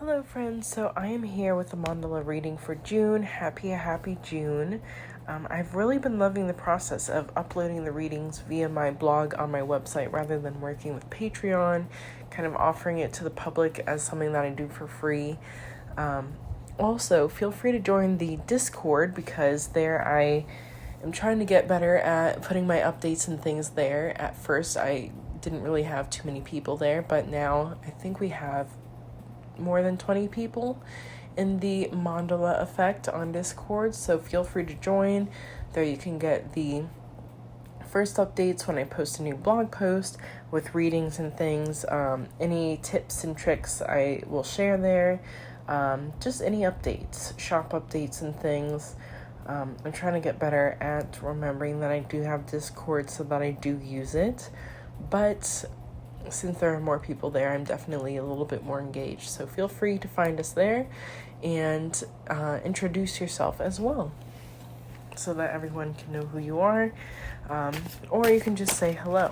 Hello friends, so I am here with the Mandala reading for June. Happy June. I've really been loving the process of uploading the readings via my blog on my website rather than working with Patreon, kind of offering it to the public as something that I do for free. Also, feel free to join the Discord because there I am trying to get better at putting my updates and things there. At first, I didn't really have too many people there, but now I think we have more than 20 people in the Mandala effect on Discord, so feel free to join. There you can get the first updates when I post a new blog post with readings and things. Any tips and tricks I will share there. Just any updates, shop updates and things. I'm trying to get better at remembering that I do have Discord so that I do use it, but since there are more people there, I'm definitely a little bit more engaged. So feel free to find us there and introduce yourself as well so that everyone can know who you are. Or you can just say hello.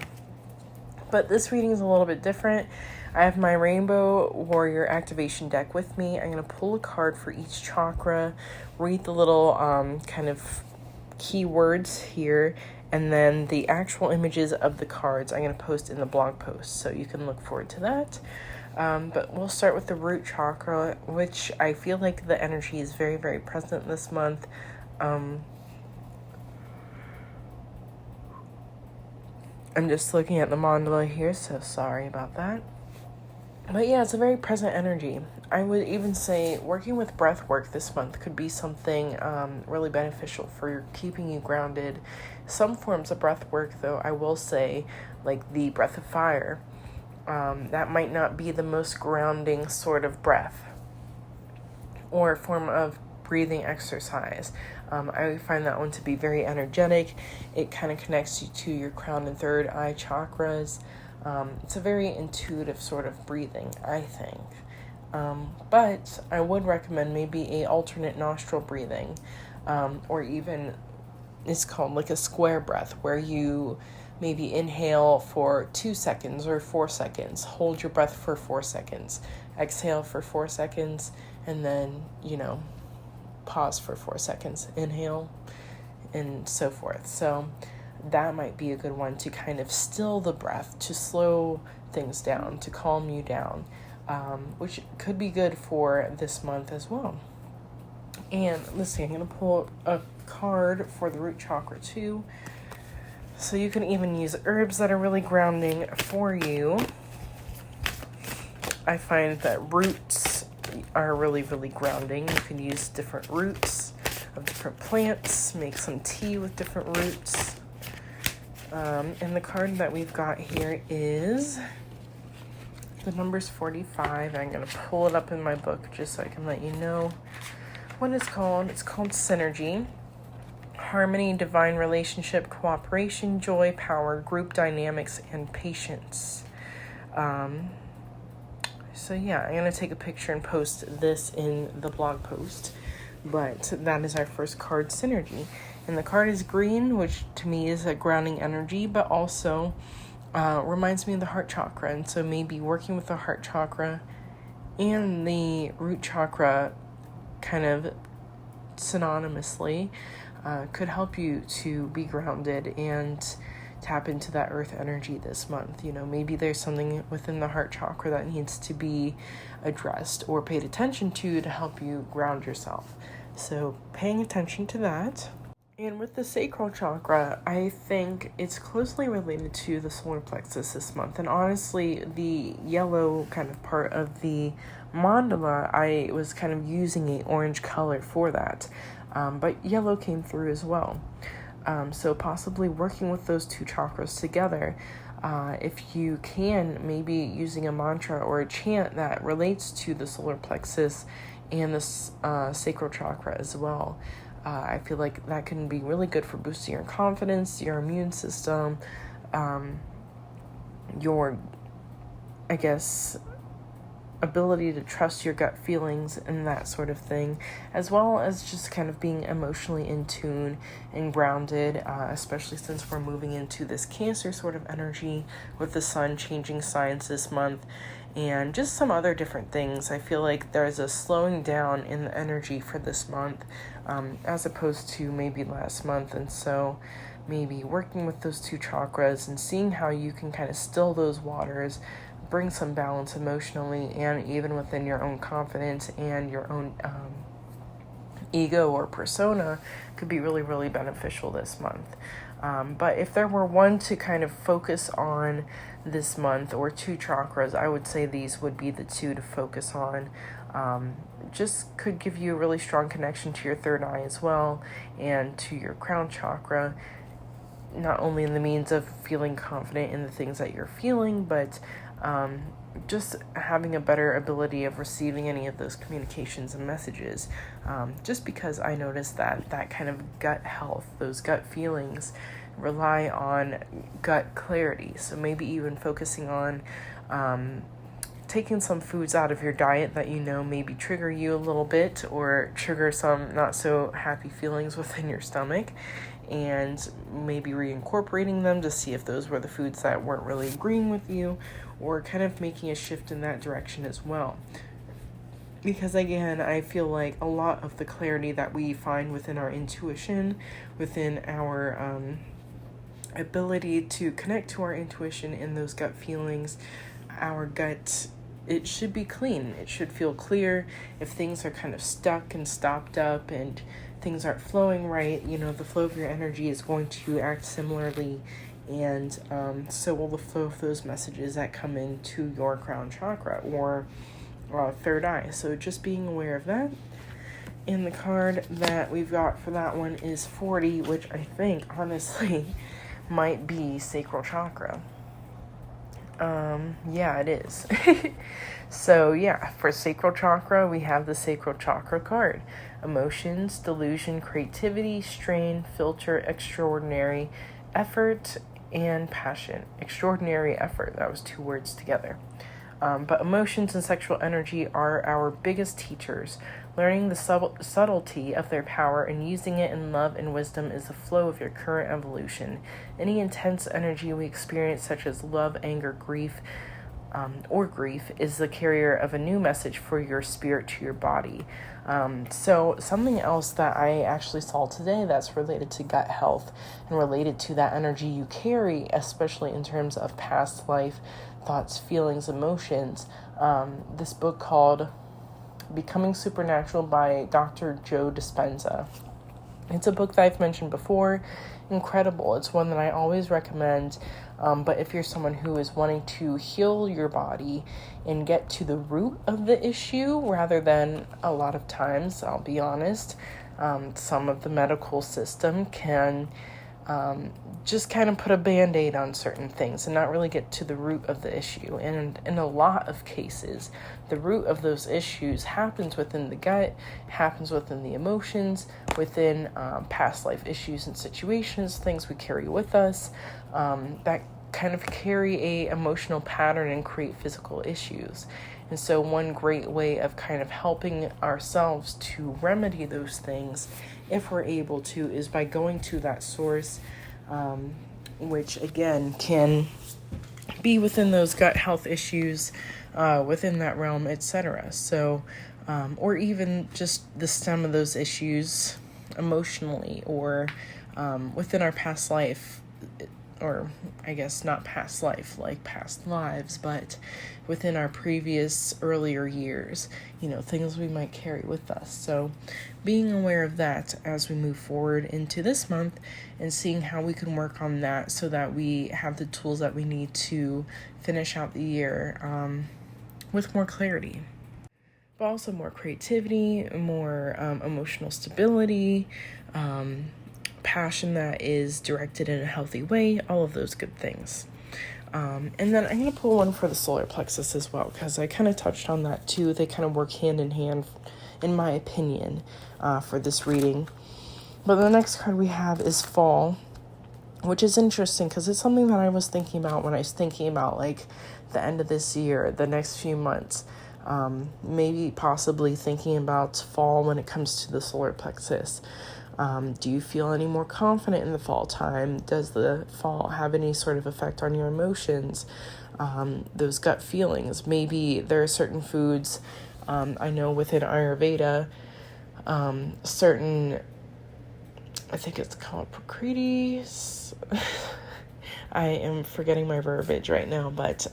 But this reading is a little bit different. I have my Rainbow Warrior activation deck with me. I'm going to pull a card for each chakra, read the little kind of keywords here, and then the actual images of the cards I'm going to post in the blog post, so you can look forward to that. But we'll start with the root chakra, which I feel like the energy is very, very present this month. I'm just looking at the mandala here, so sorry about that. But yeah, it's a very present energy. I would even say working with breath work this month could be something really beneficial for keeping you grounded. Some forms of breath work, though, I will say, like the breath of fire, that might not be the most grounding sort of breath or form of breathing exercise. I find that one to be very energetic. It kind of connects you to your crown and third eye chakras. It's a very intuitive sort of breathing, I think. But I would recommend maybe a alternate nostril breathing, or even it's called like a square breath, where you maybe inhale for 2 seconds or 4 seconds, hold your breath for 4 seconds, exhale for 4 seconds, and then, pause for 4 seconds, inhale, and so forth. So that might be a good one to kind of still the breath, to slow things down, to calm you down, which could be good for this month as well. And let's see, I'm going to pull a card for the root chakra too. So you can even use herbs that are really grounding for you. I find that roots are really, really grounding. You can use different roots of different plants, make some tea with different roots. And the card that we've got here is the number's 45. I'm going to pull it up in my book just so I can let you know what it's called. It's called Synergy. Harmony, divine relationship, cooperation, joy, power, group dynamics, and patience. So yeah, I'm going to take a picture and post this in the blog post. But that is our first card, Synergy. And the card is green, which to me is a grounding energy, but also reminds me of the heart chakra. And so maybe working with the heart chakra and the root chakra kind of synonymously could help you to be grounded and tap into that earth energy this month. Maybe there's something within the heart chakra that needs to be addressed or paid attention to help you ground yourself. So paying attention to that. And with the sacral chakra, I think it's closely related to the solar plexus this month. And honestly, the yellow kind of part of the mandala, I was kind of using an orange color for that. But yellow came through as well. So possibly working with those two chakras together, if you can, maybe using a mantra or a chant that relates to the solar plexus and the sacral chakra as well. I feel like that can be really good for boosting your confidence, your immune system, your, ability to trust your gut feelings and that sort of thing, as well as just kind of being emotionally in tune and grounded, especially since we're moving into this Cancer sort of energy with the sun changing signs this month. and just some other different things. I feel like there's a slowing down in the energy for this month, as opposed to maybe last month. And so maybe working with those two chakras and seeing how you can kind of still those waters, bring some balance emotionally and even within your own confidence and your own ego or persona could be really, really beneficial this month. But if there were one to kind of focus on this month, or two chakras, I would say these would be the two to focus on. Just could give you a really strong connection to your third eye as well, and to your crown chakra, not only in the means of feeling confident in the things that you're feeling, but just having a better ability of receiving any of those communications and messages. Just because I noticed that kind of gut health, those gut feelings, rely on gut clarity. So maybe even focusing on taking some foods out of your diet that maybe trigger you a little bit, or trigger some not so happy feelings within your stomach, and maybe reincorporating them to see if those were the foods that weren't really agreeing with you, or kind of making a shift in that direction as well. Because again, I feel like a lot of the clarity that we find within our intuition, within our ability to connect to our intuition and those gut feelings, our gut, it should be clean. It should feel clear. If things are kind of stuck and stopped up and things aren't flowing right, the flow of your energy is going to act similarly, and so will the flow of those messages that come into your crown chakra or third eye. So just being aware of that. And the card that we've got for that one is 40, which I think honestly might be sacral chakra. Yeah, it is. So yeah, for sacral chakra, we have the sacral chakra card. Emotions, delusion, creativity, strain, filter, extraordinary effort, and passion. Extraordinary effort, that was two words together. But emotions and sexual energy are our biggest teachers. Learning the subtlety of their power and using it in love and wisdom is the flow of your current evolution. Any intense energy we experience, such as love, anger, grief, is the carrier of a new message for your spirit to your body. So something else that I actually saw today that's related to gut health and related to that energy you carry, especially in terms of past life thoughts, feelings, emotions. This book called Becoming Supernatural by Dr. Joe Dispenza. It's a book that I've mentioned before. Incredible. It's one that I always recommend. But if you're someone who is wanting to heal your body and get to the root of the issue, rather than a lot of times, I'll be honest, some of the medical system can just kind of put a band-aid on certain things and not really get to the root of the issue. And in a lot of cases, the root of those issues happens within the gut, happens within the emotions, within past life issues and situations, things we carry with us that kind of carry a emotional pattern and create physical issues. And so one great way of kind of helping ourselves to remedy those things, if we're able to, is by going to that source, which again can be within those gut health issues, within that realm, etc. So, or even just the stem of those issues emotionally, or within our past life, or I guess not past life, like past lives, but within our previous earlier years, things we might carry with us. So being aware of that as we move forward into this month, and seeing how we can work on that so that we have the tools that we need to finish out the year with more clarity, but also more creativity, more emotional stability, passion that is directed in a healthy way, all of those good things. And then I'm going to pull one for the solar plexus as well, because I kind of touched on that too. They kind of work hand in hand, in my opinion, for this reading. But the next card we have is fall, which is interesting because it's something that I was thinking about when I was thinking about like the end of this year, the next few months. Maybe possibly thinking about fall when it comes to the solar plexus. Do you feel any more confident in the fall time? Does the fall have any sort of effect on your emotions? those gut feelings. Maybe there are certain foods, I know within Ayurveda, certain, I think it's called Prakriti. I am forgetting my verbiage right now, but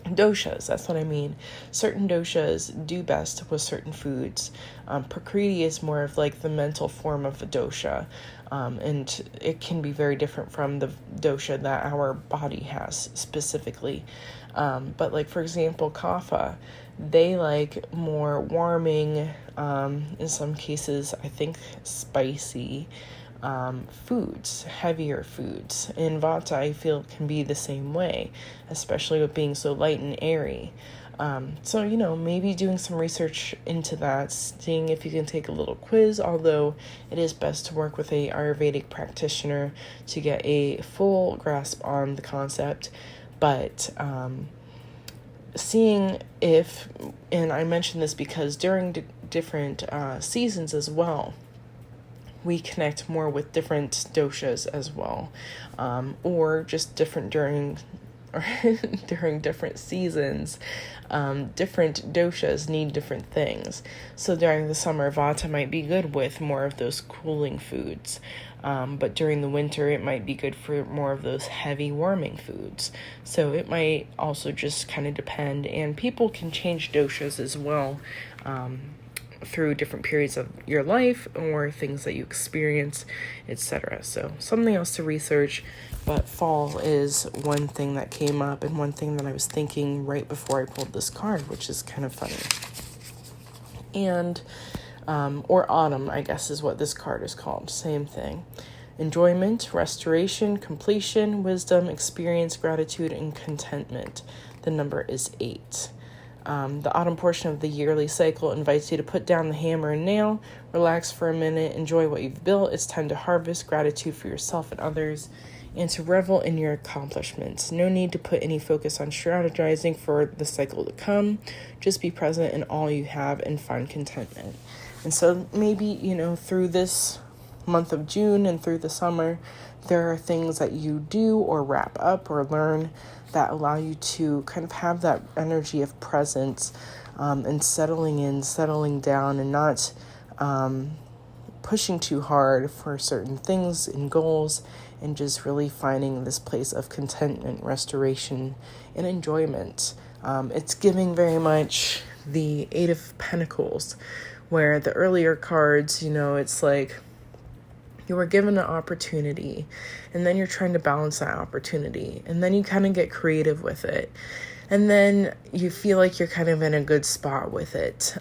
doshas, that's what I mean. Certain doshas do best with certain foods. Prakriti is more of like the mental form of a dosha, and it can be very different from the dosha that our body has specifically. But like, for example, kapha, they like more warming, in some cases, I think spicy, foods, heavier foods. And vata, I feel, can be the same way, especially with being so light and airy. So, maybe doing some research into that, seeing if you can take a little quiz, although it is best to work with a Ayurvedic practitioner to get a full grasp on the concept. But seeing if, and I mention this because during different seasons as well, we connect more with different doshas as well, or just different during different seasons. Different doshas need different things. So during the summer, vata might be good with more of those cooling foods, but during the winter, it might be good for more of those heavy warming foods. So it might also just kind of depend, and people can change doshas as well, through different periods of your life or things that you experience, etc. So something else to research, but fall is one thing that came up and one thing that I was thinking right before I pulled this card, which is kind of funny. And, or autumn, I guess is what this card is called. Same thing. Enjoyment, restoration, completion, wisdom, experience, gratitude, and contentment. The number is 8. The autumn portion of the yearly cycle invites you to put down the hammer and nail, relax for a minute, enjoy what you've built. It's time to harvest gratitude for yourself and others, and to revel in your accomplishments. No need to put any focus on strategizing for the cycle to come. Just be present in all you have and find contentment. And so maybe, through this month of June and through the summer, there are things that you do or wrap up or learn that allow you to kind of have that energy of presence, and settling down, and not pushing too hard for certain things and goals, and just really finding this place of contentment, restoration, and enjoyment. It's giving very much the Eight of Pentacles, where the earlier cards, it's like you were given an opportunity, and then you're trying to balance that opportunity, and then you kind of get creative with it, and then you feel like you're kind of in a good spot with it.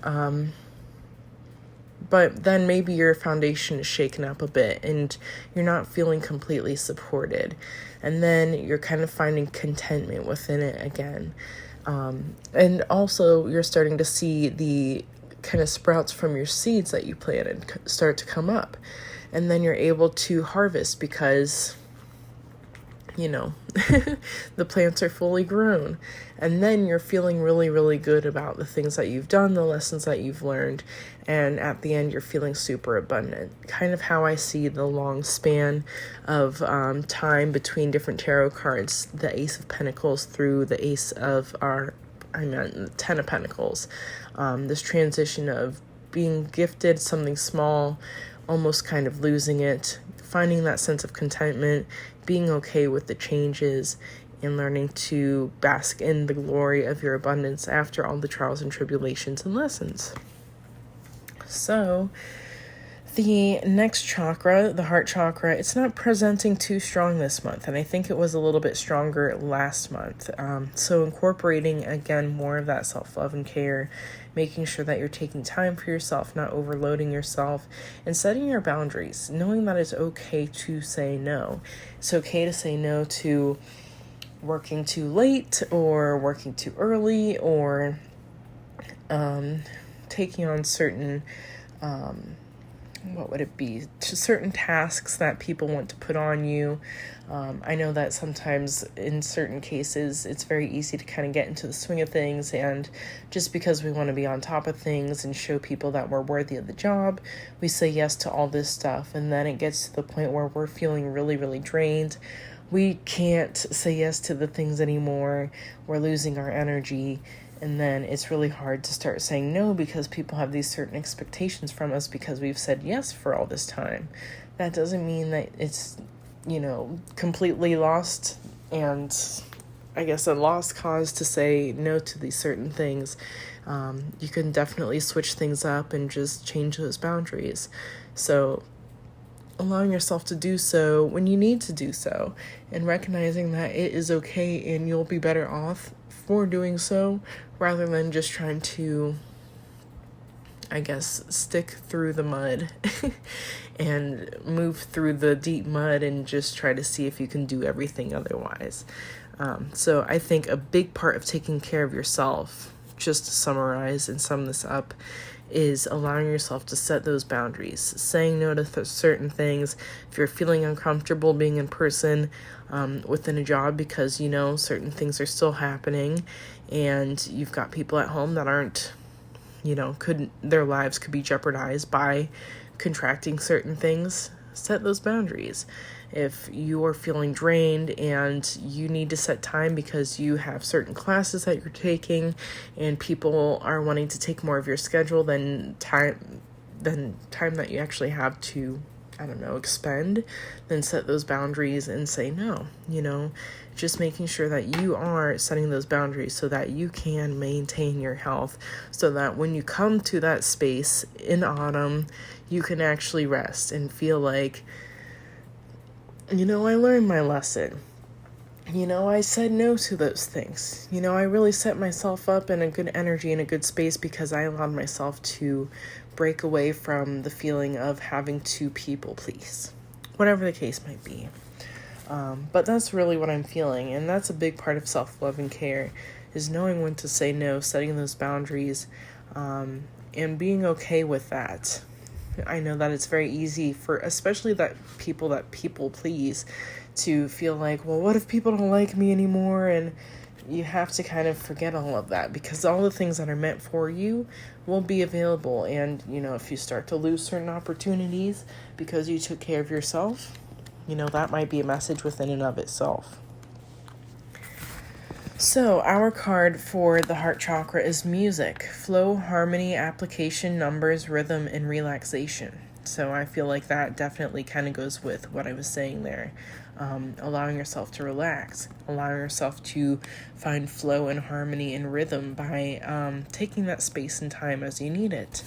But then maybe your foundation is shaken up a bit, and you're not feeling completely supported, and then you're kind of finding contentment within it again. And also you're starting to see the kind of sprouts from your seeds that you planted start to come up. And then you're able to harvest because, the plants are fully grown. And then you're feeling really, really good about the things that you've done, the lessons that you've learned. And at the end, you're feeling super abundant. Kind of how I see the long span of time between different tarot cards, the Ace of Pentacles through the the Ten of Pentacles. This transition of being gifted something small, almost kind of losing it, finding that sense of contentment, being okay with the changes, and learning to bask in the glory of your abundance after all the trials and tribulations and lessons. So, the next chakra, the heart chakra, it's not presenting too strong this month, and I think it was a little bit stronger last month. So incorporating, again, more of that self-love and care, making sure that you're taking time for yourself, not overloading yourself, and setting your boundaries, knowing that it's okay to say no. It's okay to say no to working too late or working too early, or taking on certain to certain tasks that people want to put on you. I know that sometimes in certain cases it's very easy to kind of get into the swing of things, and just because we want to be on top of things and show people that we're worthy of the job, we say yes to all this stuff, and then it gets to the point where we're feeling really, really drained, we can't say yes to the things anymore. We're losing our energy. And then it's really hard to start saying no because people have these certain expectations from us because we've said yes for all this time. That doesn't mean that it's, completely lost and I guess a lost cause to say no to these certain things. You can definitely switch things up and just change those boundaries. So allowing yourself to do so when you need to do so and recognizing that it is okay and you'll be better off for doing so rather than just trying to, I guess, stick through the mud and move through the deep mud and just try to see if you can do everything otherwise. So I think a big part of taking care of yourself, just to summarize and sum this up, is allowing yourself to set those boundaries, saying no to certain things. If you're feeling uncomfortable being in person within a job because, certain things are still happening and you've got people at home that aren't, their lives could be jeopardized by contracting certain things, set those boundaries. If you are feeling drained and you need to set time because you have certain classes that you're taking and people are wanting to take more of your schedule than time that you actually have to, expend, then set those boundaries and say no, just making sure that you are setting those boundaries so that you can maintain your health, so that when you come to that space in autumn, you can actually rest and feel like, I learned my lesson. I said no to those things. I really set myself up in a good energy and a good space because I allowed myself to break away from the feeling of having to people please, whatever the case might be. But that's really what I'm feeling. And that's a big part of self-love and care, is knowing when to say no, setting those boundaries, and being okay with that. I know that it's very easy for, especially that people please, to feel like, well, what if people don't like me anymore? And you have to kind of forget all of that because all the things that are meant for you will be available. And, if you start to lose certain opportunities because you took care of yourself, that might be a message within and of itself. So our card for the heart chakra is music, flow, harmony, application, numbers, rhythm, and relaxation. So I feel like that definitely kind of goes with what I was saying there. Allowing yourself to relax, allowing yourself to find flow and harmony and rhythm by taking that space and time as you need it.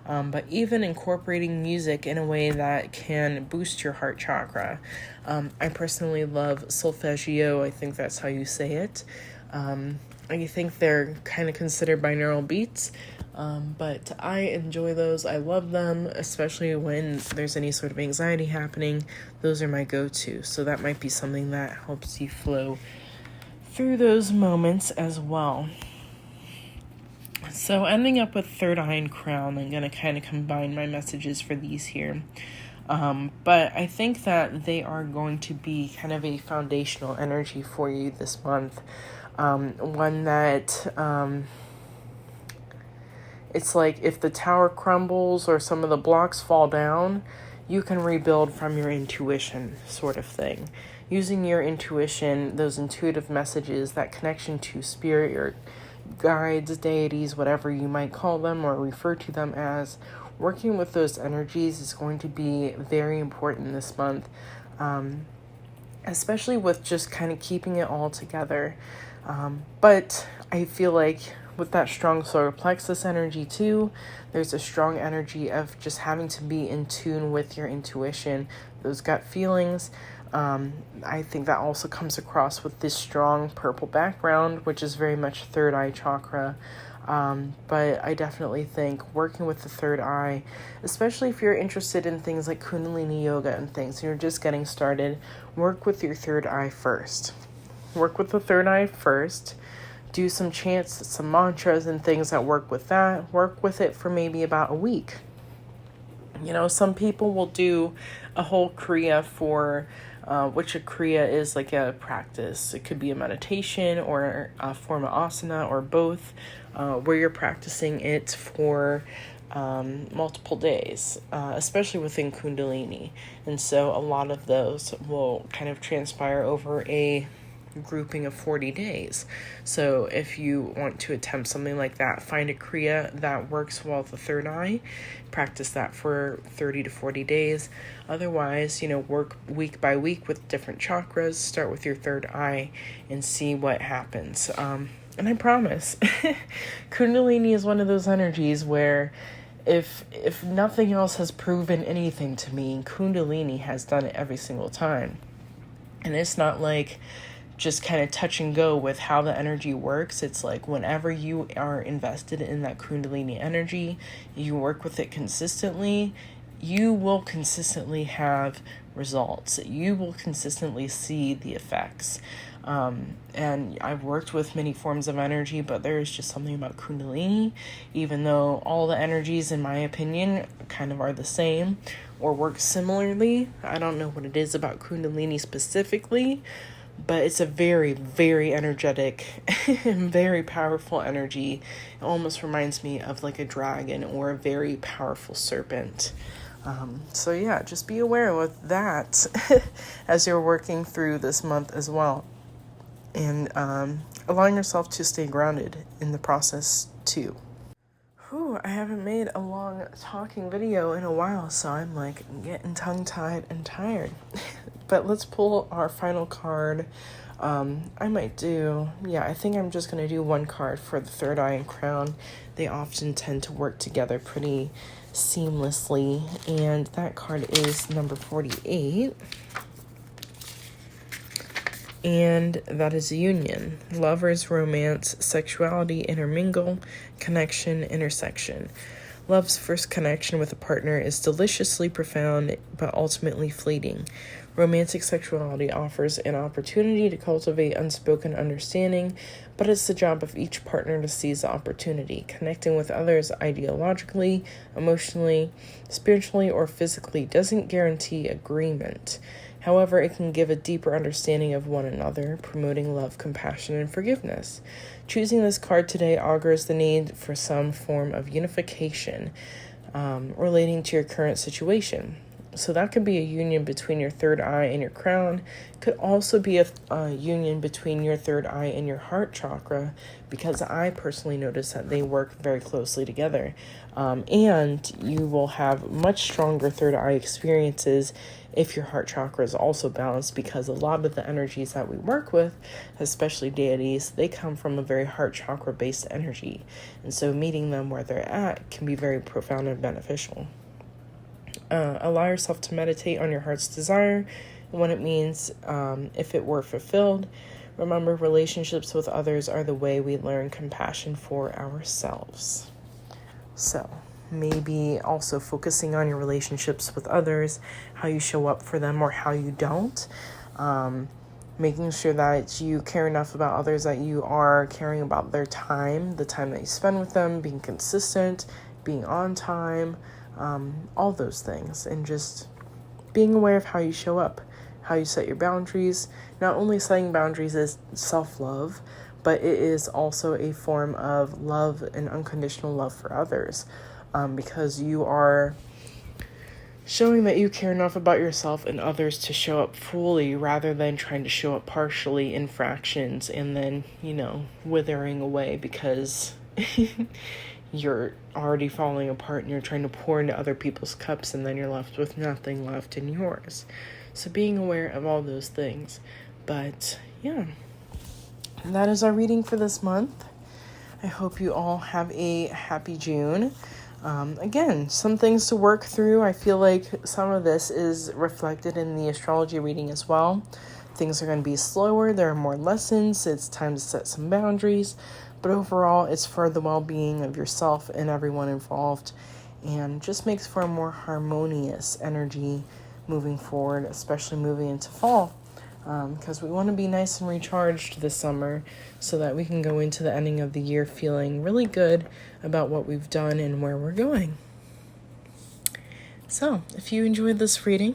But even incorporating music in a way that can boost your heart chakra. I personally love solfeggio. I think that's how you say it. I think they're kind of considered binaural beats, but I enjoy those. I love them, especially when there's any sort of anxiety happening. Those are my go-to, so that might be something that helps you flow through those moments as well. So ending up with third eye and crown, I'm going to kind of combine my messages for these here. But I think that they are going to be kind of a foundational energy for you this month. One that, it's like if the tower crumbles or some of the blocks fall down, you can rebuild from your intuition sort of thing. Using your intuition, those intuitive messages, that connection to spirit, your guides, deities, whatever you might call them or refer to them as, working with those energies is going to be very important this month, especially with just kind of keeping it all together. But I feel like with that strong solar plexus energy too, there's a strong energy of just having to be in tune with your intuition, those gut feelings. I think that also comes across with this strong purple background, which is very much third eye chakra. But I definitely think working with the third eye, especially if you're interested in things like Kundalini yoga and things, and you're just getting started, work with your third eye first. Work with the third eye first. Do some chants, some mantras and things that work with that. Work with it for maybe about a week. Some people will do a whole kriya for, which a kriya is like a practice. It could be a meditation or a form of asana or both, where you're practicing it for multiple days, especially within Kundalini. And so a lot of those will kind of transpire over a grouping of 40 days. So if you want to attempt something like that, find a Kriya that works well with the third eye, practice that for 30 to 40 days. Otherwise, work week by week with different chakras, start with your third eye and see what happens. And I promise, Kundalini is one of those energies where if nothing else has proven anything to me, Kundalini has done it every single time. And it's not like just kind of touch and go with how the energy works. It's like whenever you are invested in that Kundalini energy, you work with it consistently, you will consistently have results. You will consistently see the effects. And I've worked with many forms of energy, but there's just something about Kundalini, even though all the energies, in my opinion, kind of are the same or work similarly. I don't know what it is about Kundalini specifically, but it's a very, very energetic and very powerful energy. It almost reminds me of like a dragon or a very powerful serpent. So yeah, just be aware with that as you're working through this month as well. And allowing yourself to stay grounded in the process too. I haven't made a long talking video in a while, so I'm like getting tongue-tied and tired. But let's pull our final card. I think I'm just going to do one card for the third eye and crown. They often tend to work together pretty seamlessly. And that card is number 48. And that is union. Lovers, romance, sexuality, intermingle, connection, intersection. Love's first connection with a partner is deliciously profound, but ultimately fleeting. Romantic sexuality offers an opportunity to cultivate unspoken understanding, but it's the job of each partner to seize the opportunity. Connecting with others ideologically, emotionally, spiritually, or physically doesn't guarantee agreement. However, it can give a deeper understanding of one another, promoting love, compassion, and forgiveness. Choosing this card today augurs the need for some form of unification relating to your current situation. So that could be a union between your third eye and your crown. Could also be a union between your third eye and your heart chakra, because I personally notice that they work very closely together. And you will have much stronger third eye experiences if your heart chakra is also balanced, because a lot of the energies that we work with, especially deities, they come from a very heart chakra based energy. And so meeting them where they're at can be very profound and beneficial. Allow yourself to meditate on your heart's desire and what it means if it were fulfilled. Remember, relationships with others are the way we learn compassion for ourselves. So maybe also focusing on your relationships with others, how you show up for them or how you don't. Making sure that you care enough about others that you are caring about their time, the time that you spend with them, being consistent, being on time, all those things, and just being aware of how you show up, how you set your boundaries. Not only setting boundaries is self-love, but it is also a form of love and unconditional love for others, because you are showing that you care enough about yourself and others to show up fully rather than trying to show up partially in fractions and then, withering away because you're already falling apart and you're trying to pour into other people's cups and then you're left with nothing left in yours. So being aware of all those things. But yeah, that is our reading for this month. I hope you all have a happy June. Again, some things to work through. I feel like some of this is reflected in the astrology reading as well. Things are going to be slower. There are more lessons. It's time to set some boundaries. But overall, it's for the well-being of yourself and everyone involved, and just makes for a more harmonious energy moving forward, especially moving into fall, because we want to be nice and recharged this summer so that we can go into the ending of the year feeling really good about what we've done and where we're going. So, if you enjoyed this reading,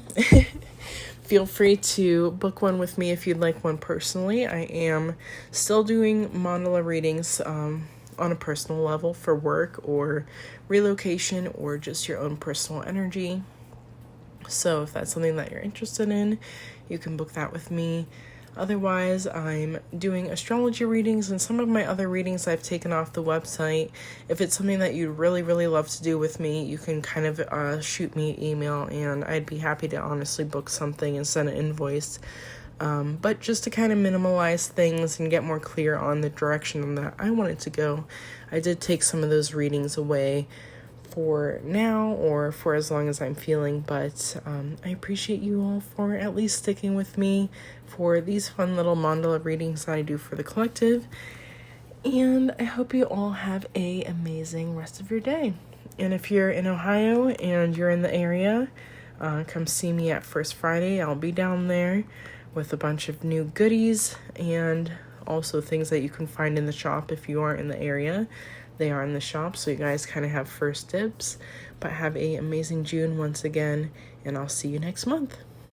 feel free to book one with me if you'd like one personally. I am still doing mandala readings on a personal level for work or relocation or just your own personal energy. So if that's something that you're interested in, you can book that with me. Otherwise, I'm doing astrology readings, and some of my other readings I've taken off the website. If it's something that you'd really, really love to do with me, you can kind of shoot me an email, and I'd be happy to honestly book something and send an invoice. But just to kind of minimalize things and get more clear on the direction that I wanted to go, I did take some of those readings away for now or for as long as I'm feeling, but I appreciate you all for at least sticking with me for these fun little mandala readings that I do for the collective, and I hope you all have a amazing rest of your day. And if you're in Ohio and you're in the area, come see me at First Friday. I'll be down there with a bunch of new goodies and also things that you can find in the shop if you aren't in the area. They are in the shop, so you guys kind of have first dibs. But have a amazing June once again, and I'll see you next month.